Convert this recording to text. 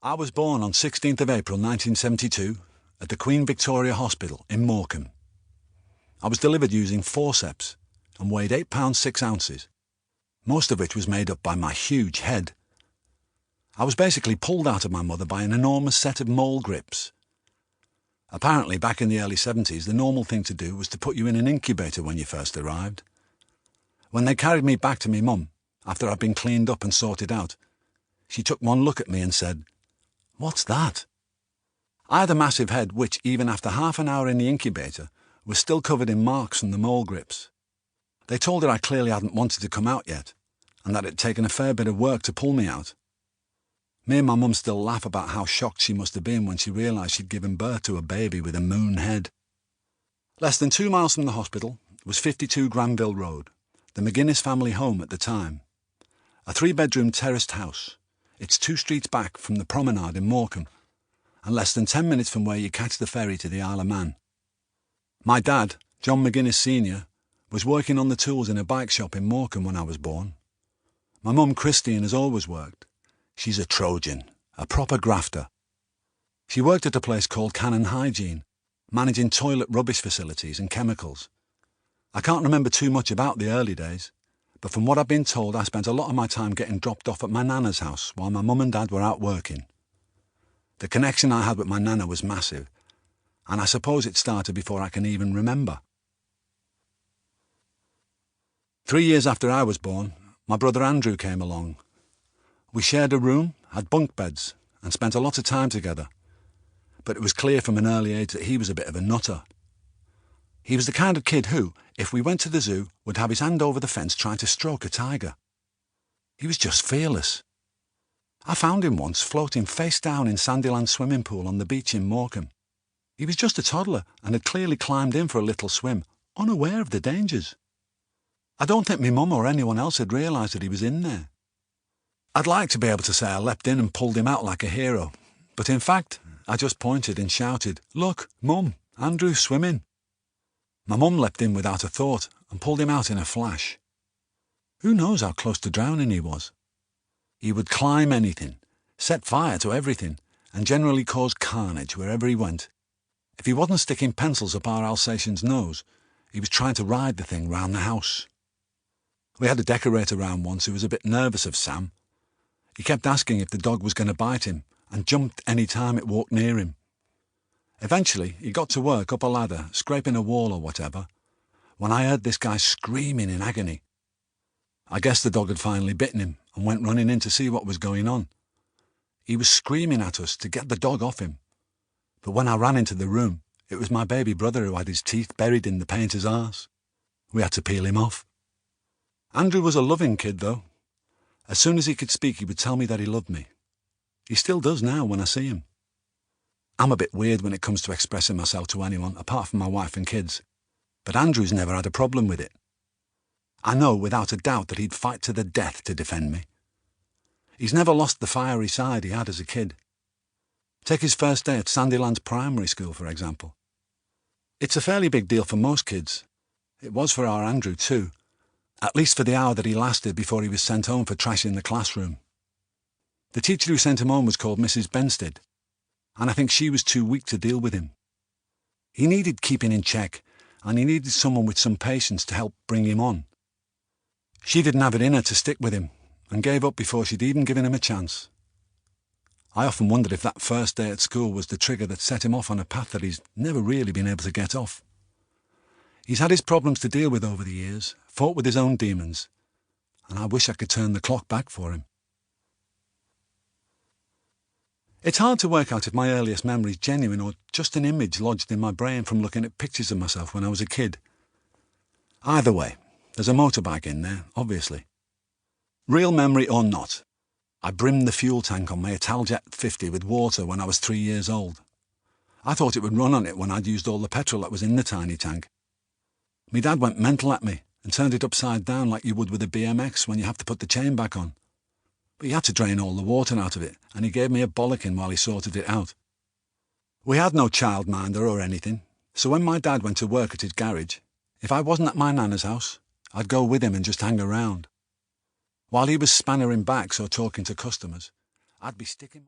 I was born on 16th of April 1972 at the Queen Victoria Hospital in Morecambe. I was delivered using forceps and weighed 8 pounds 6 ounces, most of which was made up by my huge head. I was basically pulled out of my mother by an enormous set of mole grips. Apparently, back in the early 70s, the normal thing to do was to put you in an incubator when you first arrived. When they carried me back to me mum, after I'd been cleaned up and sorted out, she took one look at me and said, "What's that?" I had a massive head which, even after half an hour in the incubator, was still covered in marks from the mole grips. They told her I clearly hadn't wanted to come out yet, and that it had taken a fair bit of work to pull me out. Me and my mum still laugh about how shocked she must have been when she realised she'd given birth to a baby with a moon head. Less than 2 miles from the hospital was 52 Granville Road, the McGuinness family home at the time. A 3-bedroom terraced house. It's 2 streets back from the promenade in Morecambe, and less than 10 minutes from where you catch the ferry to the Isle of Man. My dad, John McGuinness Sr., was working on the tools in a bike shop in Morecambe when I was born. My mum, Christine, has always worked. She's a Trojan, a proper grafter. She worked at a place called Cannon Hygiene, managing toilet rubbish facilities and chemicals. I can't remember too much about the early days, but from what I've been told, I spent a lot of my time getting dropped off at my nana's house while my mum and dad were out working. The connection I had with my nana was massive, and I suppose it started before I can even remember. 3 years after I was born, my brother Andrew came along. We shared a room, had bunk beds, and spent a lot of time together, but it was clear from an early age that he was a bit of a nutter. He was the kind of kid who, if we went to the zoo, would have his hand over the fence trying to stroke a tiger. He was just fearless. I found him once floating face down in Sandyland's swimming pool on the beach in Morecambe. He was just a toddler and had clearly climbed in for a little swim, unaware of the dangers. I don't think my mum or anyone else had realised that he was in there. I'd like to be able to say I leapt in and pulled him out like a hero, but in fact, I just pointed and shouted, "Look, Mum, Andrew's swimming." My mum leapt in without a thought and pulled him out in a flash. Who knows how close to drowning he was? He would climb anything, set fire to everything, and generally cause carnage wherever he went. If he wasn't sticking pencils up our Alsatian's nose, he was trying to ride the thing round the house. We had a decorator round once who was a bit nervous of Sam. He kept asking if the dog was going to bite him and jumped any time it walked near him. Eventually, he got to work up a ladder, scraping a wall or whatever, when I heard this guy screaming in agony. I guessed the dog had finally bitten him and went running in to see what was going on. He was screaming at us to get the dog off him. But when I ran into the room, it was my baby brother who had his teeth buried in the painter's arse. We had to peel him off. Andrew was a loving kid, though. As soon as he could speak, he would tell me that he loved me. He still does now when I see him. I'm a bit weird when it comes to expressing myself to anyone, apart from my wife and kids, but Andrew's never had a problem with it. I know without a doubt that he'd fight to the death to defend me. He's never lost the fiery side he had as a kid. Take his first day at Sandyland's primary school, for example. It's a fairly big deal for most kids. It was for our Andrew too, at least for the hour that he lasted before he was sent home for trashing the classroom. The teacher who sent him home was called Mrs. Benstead, and I think she was too weak to deal with him. He needed keeping in check, and he needed someone with some patience to help bring him on. She didn't have it in her to stick with him, and gave up before she'd even given him a chance. I often wondered if that first day at school was the trigger that set him off on a path that he's never really been able to get off. He's had his problems to deal with over the years, fought with his own demons, and I wish I could turn the clock back for him. It's hard to work out if my earliest memory is genuine or just an image lodged in my brain from looking at pictures of myself when I was a kid. Either way, there's a motorbike in there, obviously. Real memory or not, I brimmed the fuel tank on my Italjet 50 with water when I was 3 years old. I thought it would run on it when I'd used all the petrol that was in the tiny tank. Me dad went mental at me and turned it upside down like you would with a BMX when you have to put the chain back on. But he had to drain all the water out of it, and he gave me a bollocking while he sorted it out. We had no childminder or anything, so when my dad went to work at his garage, if I wasn't at my nana's house, I'd go with him and just hang around. While he was spannering backs or talking to customers, I'd be sticking